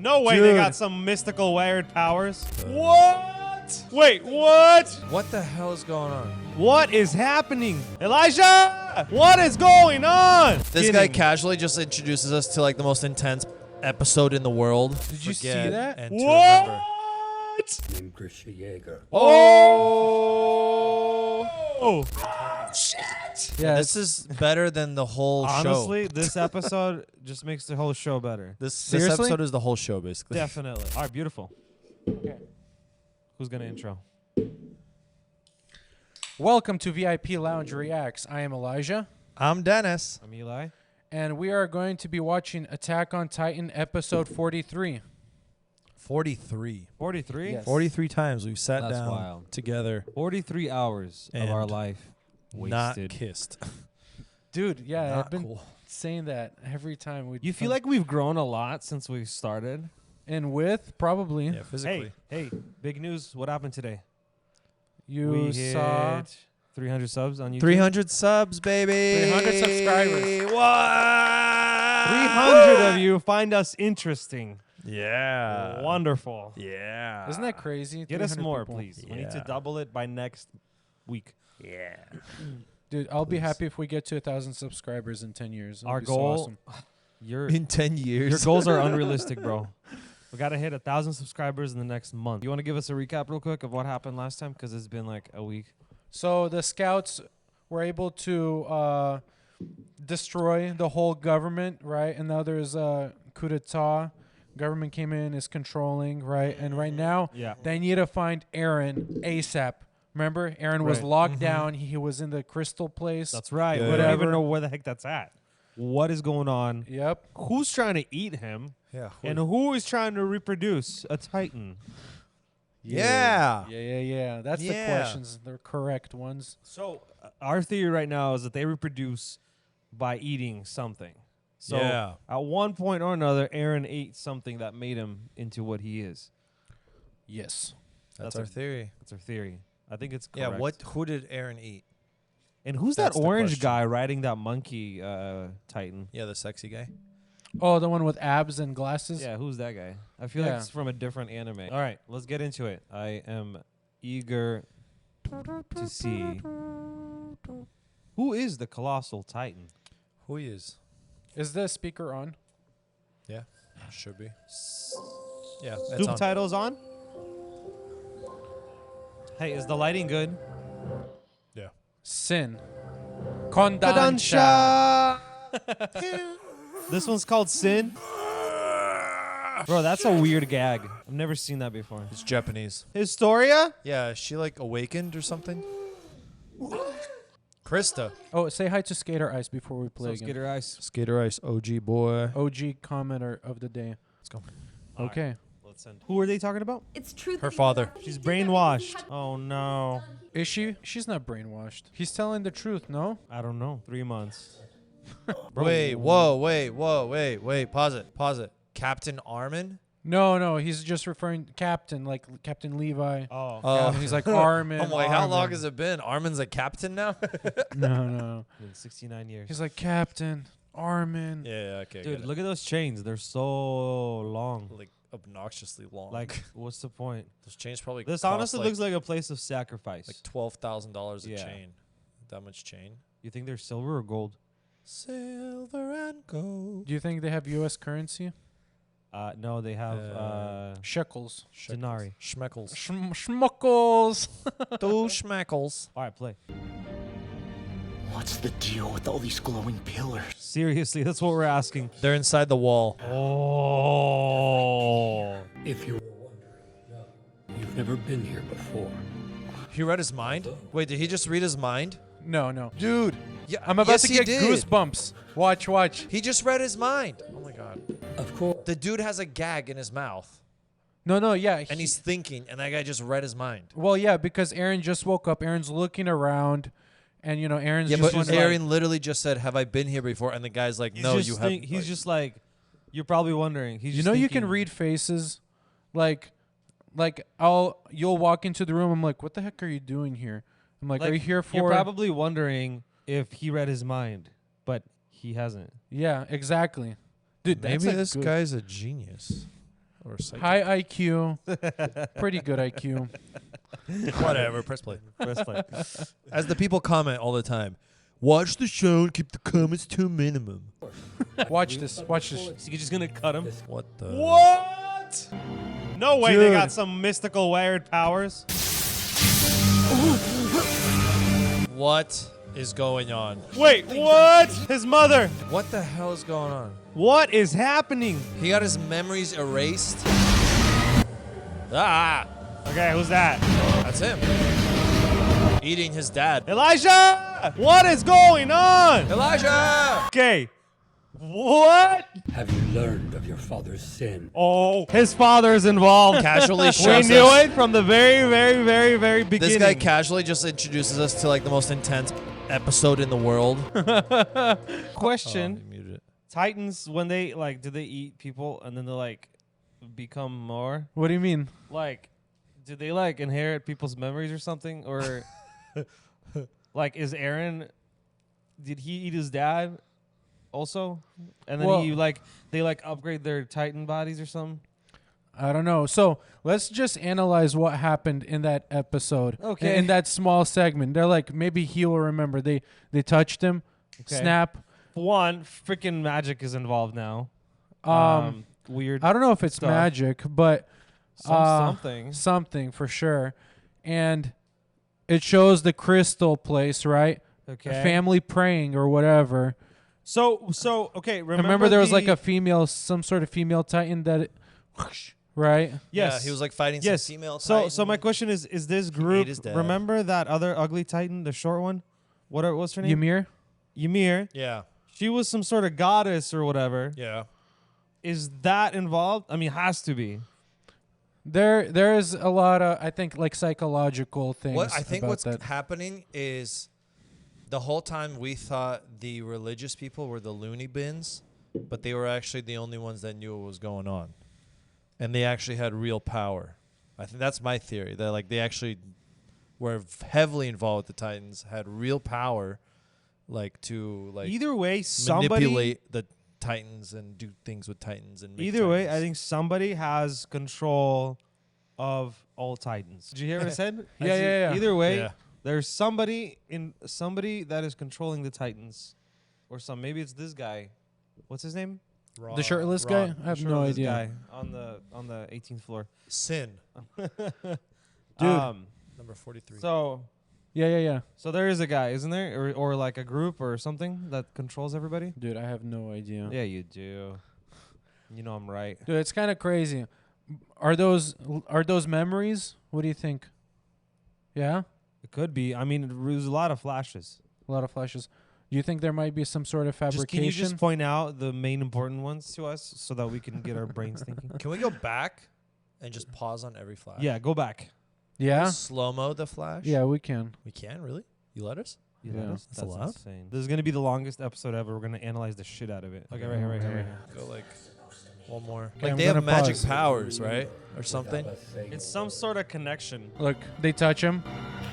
No way Dude. they got some mystical weird powers. What? Wait, what? What the hell is going on? What is happening? Elijah! What is going on? This guy casually just introduces us to like the most intense episode in the world. Did you see that? And to remember. What? named Grisha. Oh! Shit! Yeah, This is better than the whole Honestly, show. this episode just makes the whole show better. This Seriously? episode is the whole show, basically. Definitely. All right, beautiful. Okay. Who's gonna intro? Welcome to VIP Lounge Reacts. I am Elijah, I'm Dennis. I'm Eli. and we are going to be watching Attack on Titan episode 43. 43. 43? Yes. 43 times we've sat That's down wild. together, 43 hours of our And life not wasted. kissed. Dude, yeah, Not I've been cool. saying that every time we. You feel like we've grown a lot since we started? and with probably Yeah, physically. Hey, big news. What happened today? you We saw. hit 300 subs on YouTube. 300 subs, baby. 300 subscribers. What? 300 of you find us interesting. Yeah. Wonderful. Yeah. Isn't that crazy? Get us 300 more, people. please. We need to Yeah. double it by next week. Yeah. Dude, I'll be Please. happy if we get to 1,000 subscribers in 10 years. That'll Our be so goal. awesome. Your In 10 years. your goals are unrealistic, bro. We gotta hit 1,000 subscribers in the next month. You want to give us a recap real quick of what happened last time? Because it's been like a week. So the scouts were able to destroy the whole government, right? And now there's a coup d'etat. Government came in, is controlling, right? And right now Yeah. they need to find Eren ASAP. Remember, Eren was Right. locked down. He was in the crystal place. That's right. Yeah. We don't Whatever. even know where the heck that's at. What is going on? Yep. Who's trying to eat him? Yeah. And who is trying to reproduce a Titan? Yeah. Yeah. That's the Yeah. questions. They're correct ones. So our theory right now is that they reproduce by eating something. So Yeah. at one point or another, Eren ate something that made him into what he is. Yes. That's That's our a- theory. That's our theory. I think it's correct. Yeah. Who did Eren eat? And who's That's that the orange question. guy riding that monkey Titan? Yeah, the sexy guy. Oh, the one with abs and glasses? Yeah, who's that guy? I feel like Yeah. it's from a different anime. All right, let's get into it. I am eager to see who is the colossal Titan. Who he is? Is the speaker on? Yeah. Should be. Yeah. It's Soup on. titles on. Hey, is the lighting good? Yeah. Sin. Kodansha. This one's called Sin. Bro, that's a weird gag. I've never seen that before. It's Japanese. Historia? Yeah. Is she like awakened or something? Krista. Oh, say hi to Skater Ice before we play So again. Skater Ice. Skater Ice OG boy. OG commenter of the day. Let's go. All right, Okay. let's send. Who are they talking about? It's true. Her father. She's brainwashed. Oh no. Is she? She's not brainwashed. He's telling the truth, no? I don't know. 3 months. Wait. Whoa. Wait. Pause it. Captain Armin. No. He's just referring Captain, like Captain Levi. Oh. Oh. He's like Armin. I'm like, how long Armin. has it been? Armin's a captain now? No. Been 69 years. He's like Captain Armin. Yeah, okay. Dude, look at those chains. They're so long. Like obnoxiously long. Like, what's the point? those chains probably This cost honestly looks like a place of sacrifice. like $12,000 a Yeah. chain. That much chain? You think they're silver or gold? Silver and gold. Do you think they have U.S. currency? No, they have Shekels. denarii. Schmeckles. Schmuckles. Two schmeckles. All right, play. What's the deal with all these glowing pillars? Seriously, that's what we're asking. They're inside the wall. Oh. If you were wondering, no, you've never been here before. He read his mind? Wait, did he just read his mind? No. Dude. Yeah, I'm about yes, to he get did. goosebumps. Watch. He just read his mind. Oh my god. Of course. The dude has a gag in his mouth. No, yeah. And he's thinking, and that guy just read his mind. Well, yeah, because Eren just woke up. Eren's looking around, and Eren's Yeah, just but wondering, Eren literally just said, "Have I been here before?" And the guy's like, "No, you haven't." He's just like, you're probably wondering. He's you just know, you can thinking- read faces, like you'll walk into the room. I'm like, what the heck are you doing here? I'm like, are you here for? You're probably wondering if he read his mind, but he hasn't. Yeah, exactly, dude. Maybe that's a this good- guy's a genius. or psychic. High IQ. Pretty good IQ. Whatever. Press play. Press play. As the people comment all the time, watch the show and keep the comments to a minimum. Watch this. Watch this. So you're just gonna cut him? What the? What? No way they Dude. got some mystical weird powers. What is going on? Wait, what? His mother. What the hell is going on? What is happening? He got his memories erased. Ah, Okay, who's that? that's him. Eating his dad. Elijah! What is going on? Elijah! Okay. What? Have you learned of your father's sin? Oh, his father's involved. Casually We shows knew us. it from the very, very, very, very beginning. This guy casually just introduces us to like the most intense episode in the world. Question. Oh, he muted it. Titans, when they, like, do they eat people and then they, like, become more? What do you mean? Like, do they, like, inherit people's memories or something? Or, like, is Eren, did he eat his dad also? And then Well- he, like, they, like, upgrade their Titan bodies or something? I don't know. So let's just analyze what happened in that episode. Okay. In that small segment. They're like, maybe he will remember. They touched him. Okay. Snap. One, freaking magic is involved now. Weird. I don't know if it's stuff. magic, but Something. something for sure. And it shows the crystal place, right? Okay. A family praying or whatever. So okay. Remember there was like a female, some sort of female Titan that, right? yes. Yeah, he was like fighting yes. some female So Titan. my question is this ate group? his dad. Remember that other ugly Titan, the short one? What's her name? Ymir? Ymir. Yeah, She was some sort of goddess or whatever. yeah. Is that involved? I mean, has to be. There is a lot of, I think, like psychological things. What I think about what's that. happening is the whole time we thought the religious people were the loony bins, but they were actually the only ones that knew what was going on, and they actually had real power. I think that's my theory. That like they actually were heavily involved with the Titans, had real power, like to like Either way, somebody. manipulate the Titans and do things with Titans and make Either way, I Titans. think somebody has control of all Titans. Did you hear what I said? I Yeah, said yeah, yeah. Either way, Yeah. there's somebody that is controlling the Titans, or some. Maybe it's this guy. What's his name? The shirtless guy? Ron. I have no Shirtless idea. Guy on the 18th floor. Sin. Dude. Number 43. So Yeah. there is a guy, isn't there, or like a group or something that controls everybody? Dude, I have no idea. Yeah, you do. You know I'm right. Dude, it's kind of crazy. Are those memories? What do you think? Yeah? It could be. I mean, there's a lot of flashes. A lot of flashes. Do you think there might be some sort of Can you fabrication? just point out the main important ones to us so that we can get our brains thinking? Can we go back and just pause on every flash? Yeah, go back. yeah? Slow mo the flash. Yeah, we can. We can really. You let us? You Yeah. let us? That's allowed? insane. This is gonna be the longest episode ever. We're gonna analyze the shit out of it. Okay, right here, right here, right here. Go like one more. Okay, Like I'm they have gonna magic pause. powers, right, or something. It's some sort of connection. Look, they touch him.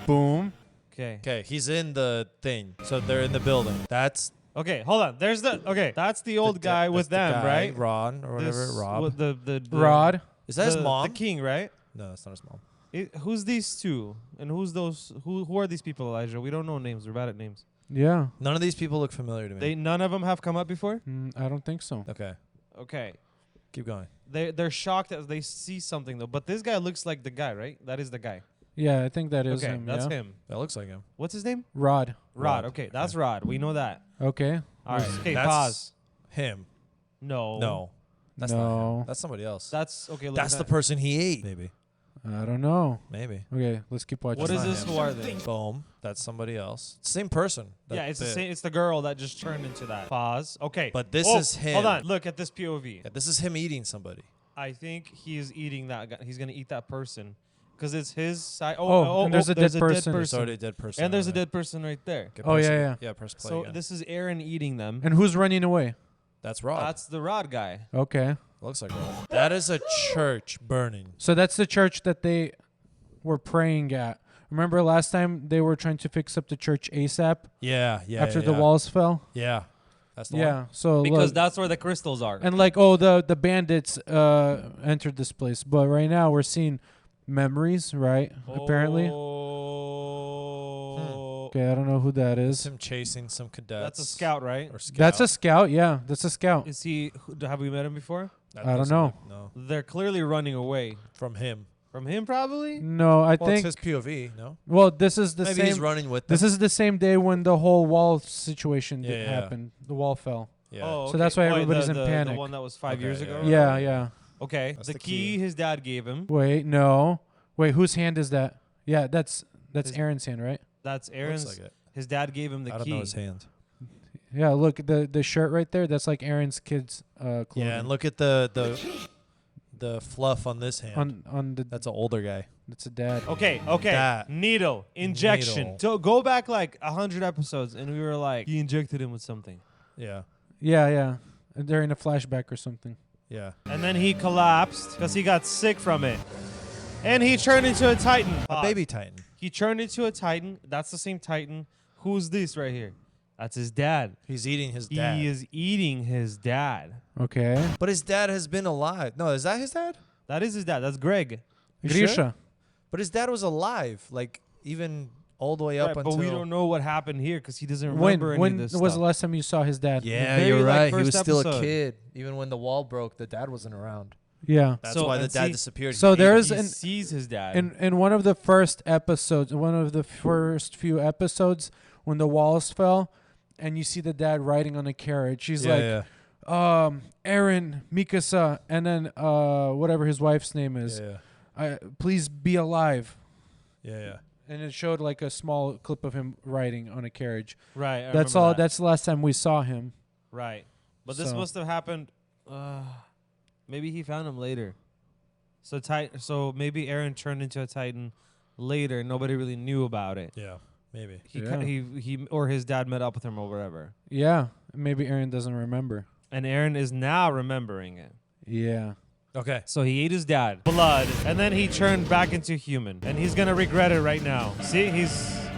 Boom. Okay. Okay, he's in the thing, so they're in the building. That's Okay, hold on. There's the that's the old guy that's with the them, guy, right? Ron or whatever. This- Rob. what the Rod. Is that his the- mom? The king, right? No, that's not his mom. Who's these two? And who's those? Who are these people, Elijah? We don't know names. We're bad at names. Yeah. None of these people look familiar to me. None of them have come up before. I don't think so. Okay, Okay. keep going. They're shocked as they see something though. But this guy looks like the guy, right? That is the guy. Yeah, I think that is Okay, him. that's yeah? him. That looks like him. What's his name? Rod. Rod. Okay, that's Rod. We know that. Okay. All right. Okay, That's pause. Him. No. No, that's not No. him. That's somebody else. That's okay. Look That's at the that. person he ate. Maybe. I don't know. Maybe. Okay, let's keep watching. What is not this? him. Who are they? Boom. That's somebody else. Same person. Yeah, it's the same. It's the girl that just turned into that. Pause. Okay. But this Oh, is him. Hold on. Look at this POV. Yeah, this is him eating somebody. I think he is eating that guy. He's gonna eat that person because it's his side. And there's a dead person. There's already a dead person. And there's a on there. dead person right there. Okay, Oh, press yeah, it. yeah. Yeah, press play So again. this is Eren eating them. And who's running away? That's Rob. That's the Rod guy. Okay. Looks like Rob. That is a church burning. So that's the church that they were praying at. Remember last time they were trying to fix up the church ASAP Yeah, yeah. after yeah, the yeah. walls fell? Yeah. That's the Yeah. one. So Because look, that's where the crystals are. and like, oh, the bandits entered this place, but right now we're seeing memories, right? Apparently. Oh. Okay, I don't know who that It's is. him chasing some cadets. That's a scout, right? Or scout. That's a scout. Yeah, that's a scout. Is he? Have we met him before? That I don't doesn't know. look- No, They're clearly running away from him. from him, probably. No, I Well, think. it's his POV. No, Well, this is the maybe he's same. running with them. This is the same day when the whole wall situation Yeah, yeah. happened. The wall fell. yeah. Oh, So that's why Wait, everybody's in the panic. one that was 5 Okay, years yeah, ago. Yeah, yeah. Okay. That's The the key key. his dad gave him. Wait, no. Wait, whose hand is that? Yeah, that's His- Aaron's hand, right? That's Looks Aaron's. like it. His dad gave him the I don't key. know his hand. Yeah, look, the shirt right there, that's like Aaron's kid's clothing. Yeah, and look at the fluff on this hand. on the That's an older guy. that's a dad. Okay. That. Needle injection. Needle. So go back like 100 episodes, and we were like, he injected him with something, Yeah, Yeah, yeah. During a flashback or something. yeah. and then he collapsed because he got sick from it, and he turned into a titan. A baby titan. He turned into a titan. That's the same titan. Who's this right here? That's his dad. He's eating his dad. He is eating his dad. Okay. But his dad has been alive. No, is that his dad? That is his dad. That's Greg. You Grisha. sure? But his dad was alive, like even all the way up Right, until. but we don't know what happened here because he doesn't When remember any when of was this the stuff. last time you saw his dad? Yeah, very, you're like, right. He first was still episode. a kid. Even when the wall broke, the dad wasn't around. Yeah. That's So- why the and dad see- disappeared. So He there ate is he an sees his dad. in one of the first episodes, one of the first few episodes when the walls fell and you see the dad riding on a carriage. He's like yeah. Eren, Mikasa, and then whatever his wife's name is. Yeah, Please be alive. yeah. And it showed like a small clip of him riding on a carriage. right. I That's remember all. that. That's the last time we saw him. Right. But this So- must have happened. Maybe he found him later. So maybe Eren turned into a Titan later. Nobody really knew about it. Yeah, maybe. Yeah. He or his dad met up with him or whatever. Yeah. Maybe Eren doesn't remember. And Eren is now remembering it. Yeah. Okay. So he ate his dad, blood, and then he turned back into human. And he's gonna regret it right now. See,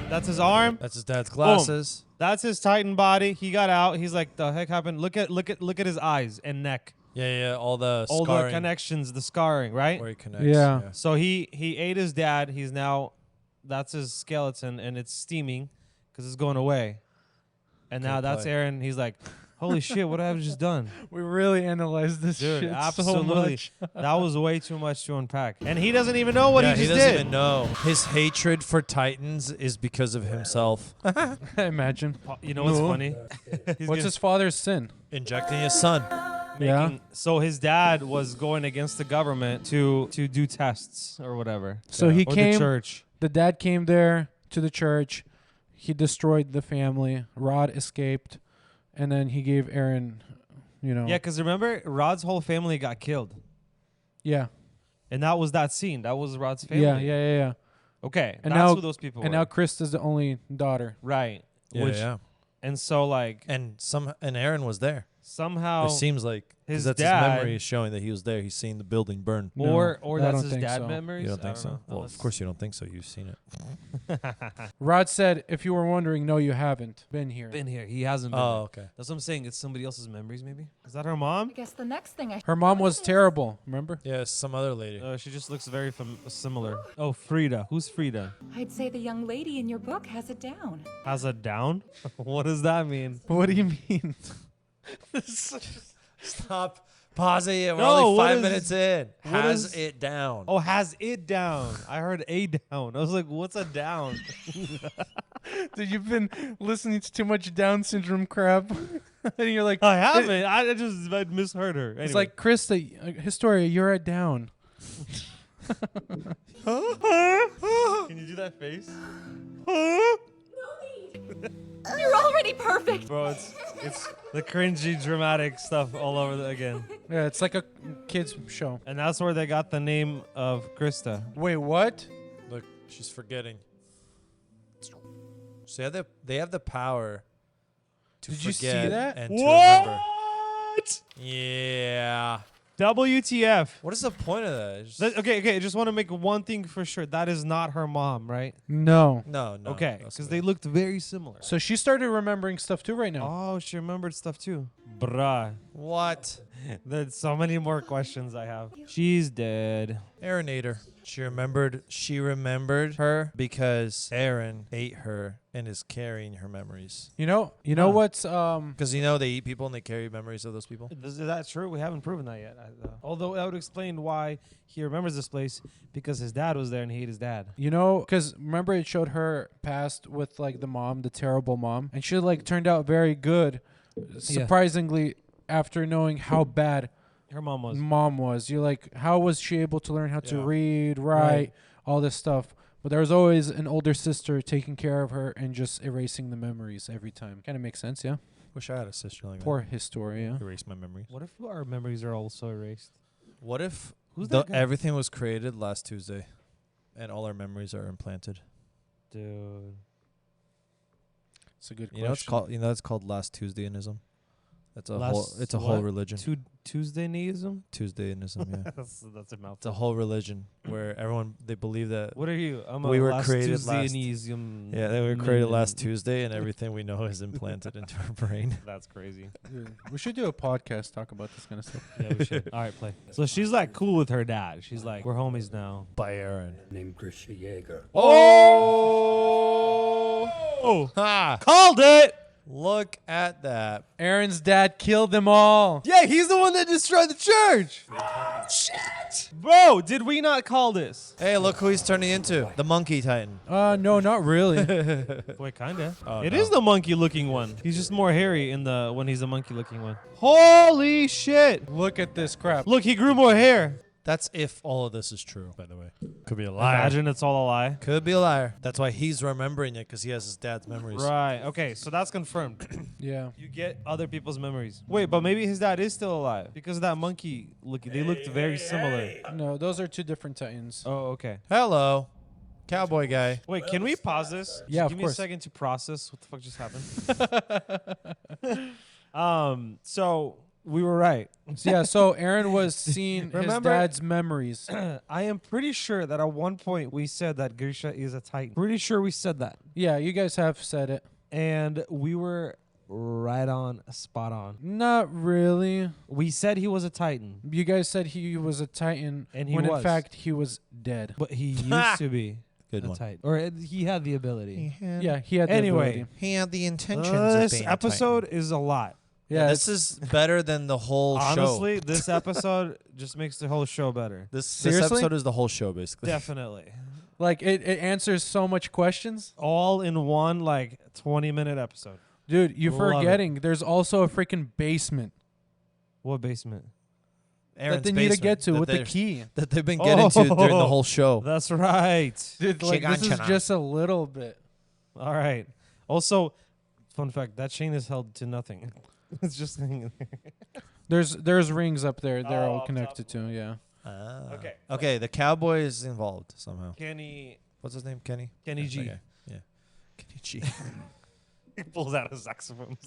that's his arm. That's his dad's glasses. That's his Titan body. He got out. He's like, the heck happened? Look at his eyes and neck. Yeah. All the All scarring the connections, the scarring, right? where he connects. Yeah. So he ate his dad. He's now, that's his skeleton, and it's steaming because it's going away. And now Good that's play. Eren. He's like, holy shit, what have I just done? We really analyzed this Dude, shit so absolutely. much. That was way too much to unpack. And he doesn't even know what Yeah, he just doesn't did. even know. His hatred for Titans is because of himself. Imagine. You know what's No. funny? What's his father's sin? Injecting his son. Yeah. So his dad was going against the government to do tests or whatever. So he Or the came. church. The dad came there to the church. He destroyed the family. Rod escaped, and then he gave Eren, Yeah, because remember, Rod's whole family got killed. Yeah. And that was that scene. That was Rod's family. Yeah. Okay. And that's now- who those people And were. now Krista's the only daughter. Right. Yeah, yeah. And so, like, And Aaron was there. somehow, It seems like 'cause his that's dad- his memory is showing that he was there. He's seen the building burn. No, or I that's don't his think dad so. memories. You don't I think so? know. Well, of course you don't think so. You've seen it. Rod said, if you were wondering, no, you haven't been here. Been here. He hasn't been. Oh, there. okay. That's what I'm saying. It's somebody else's memories, maybe. Is that her mom? I guess the next thing I Her mom was terrible, remember? Yeah, some other lady. She just looks very similar. Oh, Frieda. Who's Frieda? I'd say the young lady in your book has it down. Has a down? What does that mean? What do you mean? Stop. Pause it. We're No, only what 5 is- minutes in. what Has is- it down. Oh, has it down. I heard a down. I was like, what's a down? Dude, you've been listening to too much Down syndrome crap. And you're like, I haven't. I misheard her. it's like, Krista, Historia, you're at Down. Can you do that face? You're already perfect. Bro, it's the cringy, dramatic stuff all over again. Yeah, it's like a kid's show. And that's where they got the name of Krista. Wait, what? Look, she's forgetting. So they have the power to Did you see forget that? and to remember. What? Yeah. WTF? What is the point of that? It's just- Okay. I just want to make one thing for sure. That is not her mom, right? No. No. Okay, that's because good. they looked very similar. So she started remembering stuff too right now. Oh, she remembered stuff too. Bruh. What? There's so many more questions I have. She's dead. Erenator. She remembered her because Eren ate her and is carrying her memories. You know Huh. what's Because they eat people and they carry memories of those people. Is that true? We haven't proven that yet. Although that would explain why he remembers this place, because his dad was there and he ate his dad. because remember it showed her past with like the mom, the terrible mom, and she like turned out very good, surprisingly, after knowing how bad Her mom was. mom was. You're like, how was she able to learn how to Yeah. read, Right. write, all this stuff? But there was always an older sister taking care of her and just erasing the memories every time. Kind of makes sense, yeah? Wish I had a sister like Poor Historia. that. Erase my memories. What if our memories are also erased? What if Who's that guy? everything was created last Tuesday and all our memories are implanted? Dude. It's a good You know it's question. called last Tuesdayanism. That's a Last whole what? religion. Tuesdayism? Tuesdayanism, yeah. That's a mouthful. It's a whole religion where everyone they believe that What are you? I'm We a were last created last- Tuesdayanism. yeah, they were created last Tuesday and everything we know is implanted into our brain. That's crazy. Dude, we should do a podcast, talk about this kind of stuff. Yeah, we should. All right, play. So she's like cool with her dad. She's like, we're homies now. By Eren. Named Grisha Jaeger. Oh! Ha! Called it! Look at that. Eren's dad killed them all. Yeah, he's the one that destroyed the church. Shit. Bro, did we not call this? Hey, look who he's turning into. The monkey titan. No, not really. Wait, kinda. Oh, It no. is the monkey-looking one. He's just more hairy when he's the monkey-looking one. Holy shit! Look at this crap. Look, he grew more hair. That's if all of this is true, by the way. Could be a Imagine it's all a lie. Could be a liar. That's why he's remembering it, because he has his dad's memories. Right. Okay, so that's confirmed. Yeah. You get other people's memories. Wait, but maybe his dad is still alive because of that monkey looking. They looked very similar. No, those are two different Titans. Oh, okay. Hello. Cowboy guy. Wait, can we pause this? Yeah, Just of give me course. a second to process what the fuck just happened. So we were right. So Eren was seeing Remember- his dad's memories. I am pretty sure that at one point we said that Grisha is a Titan. Pretty sure we said that. Yeah, you guys have said it. And we were right on, spot on. Not really. We said he was a Titan, You guys said he was a Titan, and he when in was. fact he was dead. But he used to be Good a one. Titan. Or he had the ability. Yeah, he had the Anyway. ability. He had the intentions of This being a episode titan. is a lot. Yeah, This is better than the whole show. Honestly, this episode just makes the whole show better. This Seriously? episode is the whole show, basically. Definitely. like it answers so much questions. All in one, 20-minute episode. Dude, you're Love it. forgetting there's also a freaking basement What basement? Aaron's that they need to basement get to that with the they're- key. that they've been getting to during the whole show. That's right. Dude, like this is just a little bit. All right. Also, fun fact, that chain is held to nothing. It's just hanging there. There's rings up there. They're Oh, all up connected to. Yeah. Ah. Okay. Okay, the cowboy is involved somehow. Kenny What's his name? Kenny? Kenny That's that G. guy. Yeah. Kenny G. He pulls out a saxophone.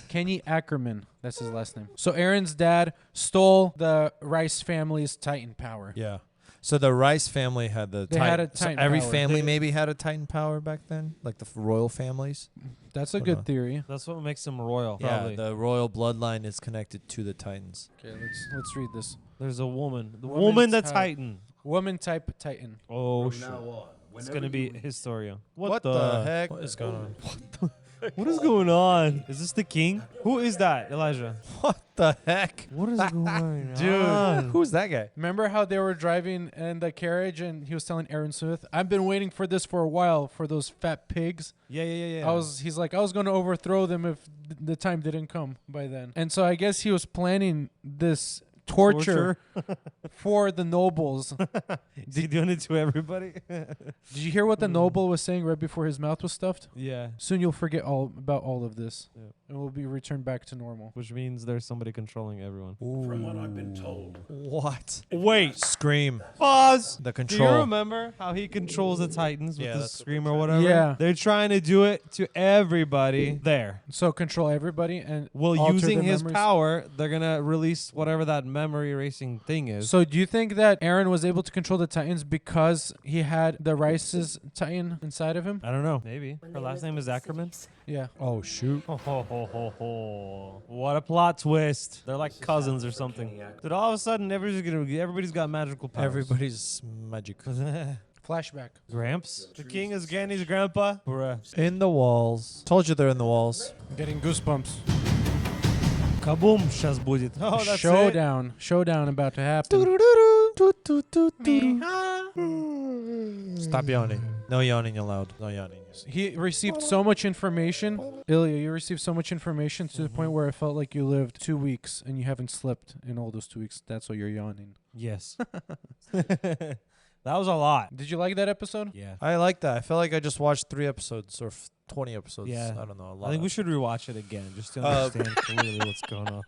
Kenny Ackermann. That's his last name. So Eren's dad stole the Reiss family's Titan power. Yeah. So the Reiss family had the They Titan. had a Titan so every power. family maybe had a Titan power back then, like the royal families. That's a Hold good on. theory. That's what makes him royal, probably. Yeah, the royal bloodline is connected to the Titans. Okay, let's read this. There's a woman. The Woman woman the type. Titan. Woman type Titan. Oh, From shit. now on, It's whenever going to be you- Historia. What the heck is going on? What is going on? Is this the king? Who is that, Elijah? What the heck? What is going on? Dude. Who's that guy? Remember how they were driving in the carriage and he was telling Eren Smith, "I've been waiting for this for a while for those fat pigs." Yeah. He's like, I was going to overthrow them if the time didn't come by then. And so I guess he was planning this torture for the nobles. Is he doing it to everybody? Did you hear what the noble was saying right before his mouth was stuffed? Yeah. Soon you'll forget all about all of this. Yeah. and will be returned back to normal. Which means there's somebody controlling everyone. From what I've been told. What? Wait. Scream. Pause. The Do you control. remember how he controls the Titans with Yeah, the that's what scream or whatever? Yeah. They're trying to do it to everybody there. So control everybody and Well, alter using their his memories. power, they're going to release whatever that memory erasing thing is. So do you think that Eren was able to control the Titans because he had the Reiss's Titan inside of him? I don't know. Maybe. Her last name is Ackermann? Yeah. Oh, shoot. Ho, ho, ho, ho, ho. What a plot twist. They're like cousins or something. Dude, all of a sudden, everybody's got magical powers. Everybody's magic. Flashback. Gramps? The king is Ganny's grandpa? Bruh. In the walls. Told you they're in the walls. Getting goosebumps. Kaboom, сейчас будет. Oh, that's Showdown. Showdown about to happen. Stop yawning. No yawning allowed. No yawning. He received so much information. Ilya, you received so much information to the point where it felt like you lived 2 weeks and you haven't slept in all those 2 weeks. That's why you're yawning. Yes. That was a lot. Did you like that episode? Yeah. I like that. I feel like I just watched 3 episodes or 20 episodes. Yeah. I don't know. A lot I think of- we should rewatch it again just to understand clearly what's going on.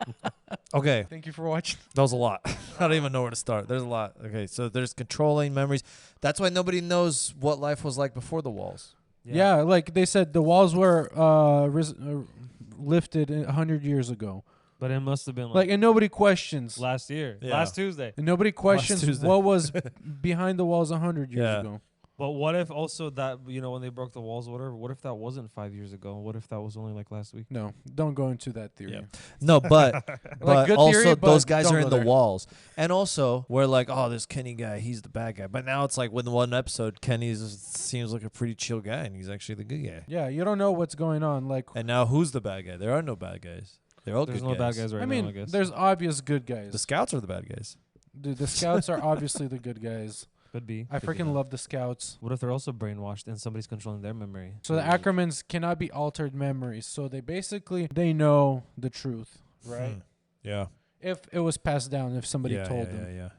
Okay. Thank you for watching. That was a lot. I don't even know where to start. There's a lot. Okay. So there's controlling memories. That's why nobody knows what life was like before the walls. Yeah, like they said, the walls were lifted 100 years ago. But it must have been Like, and nobody questions. last year. Yeah. Last Tuesday. And nobody questions Tuesday. what was behind the walls 100 years Yeah. ago. But what if also that, when they broke the walls or whatever, what if that wasn't 5 years ago? What if that was only like last week? No, don't go into that theory. Yeah. No, but but good also theory, but those guys don't are go in the there. walls. And also we're like, oh, this Kenny guy, he's the bad guy. But now it's like with one episode, Kenny seems like a pretty chill guy, and he's actually the good guy. Yeah, you don't know what's going on. Like, And now who's the bad guy? There are no bad guys. They're all There's good no guys. bad guys right I now, mean, I guess. there's obvious good guys. The scouts are the bad guys. Dude, the scouts are obviously the good guys. Could be. I Could be freaking that. love the scouts. What if they're also brainwashed and somebody's controlling their memory? So the Ackermans cannot be altered memories. So they know the truth, right? Yeah. If it was passed down, if somebody told them. Yeah.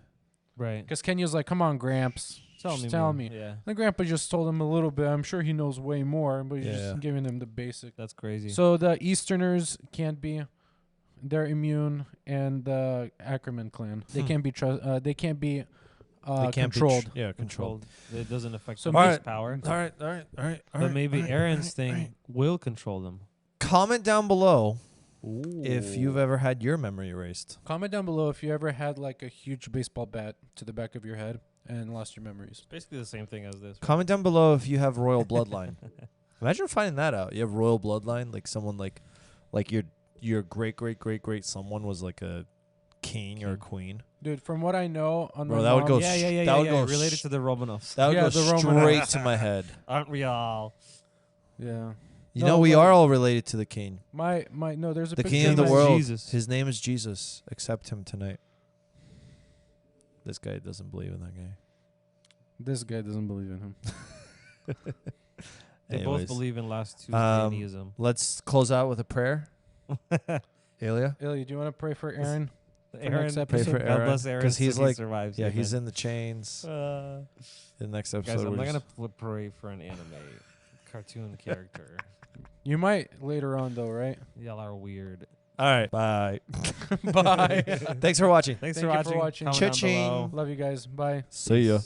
Right. Because Kenya's like, come on, Gramps. Just tell more. me. Yeah. And Grandpa just told him a little bit. I'm sure he knows way more, but he's Yeah. just giving them the basic. That's crazy. So the Easterners can't be. They're immune, and the Ackerman clan. They can't be they can't be They can't controlled. be controlled. It doesn't affect So somebody's maybe- power. All right. But maybe Eren's thing will control them. Comment down below if you've ever had your memory erased. Comment down below if you ever had like a huge baseball bat to the back of your head and lost your memories. Basically the same thing as this. Comment down below if you have royal bloodline. Imagine finding that out. You have royal bloodline, like someone like your great someone was like a king or a queen. Dude, from what I know on Bro, my that would mom- go Yeah. would go Related to the Romanovs. That would Yeah, go the straight to my head. Aren't we all? Yeah. You No, know, we but- are all related to the king. My no, there's a The picture king of the my- world. Jesus. His name is Jesus. Accept him tonight. This guy doesn't believe in that guy. This guy doesn't believe in him. They Anyways, both believe in last um, Tuesdayism. Let's close out with a prayer. Ilya? Ilya, do you want to pray for Eren? Aaron, next Pray for episode. God Eren. bless Eren, Because he's so he like, survives. yeah, Amen. he's in the chains. The next episode. Guys, I'm we're not just- gonna pray for an anime cartoon character. You might later on though, right? Y'all are weird. All right. Bye. Bye. Thanks for watching. Thanks Thank for you for watching. watching. Comment down Cha-ching. below. Love you guys. Bye. See ya.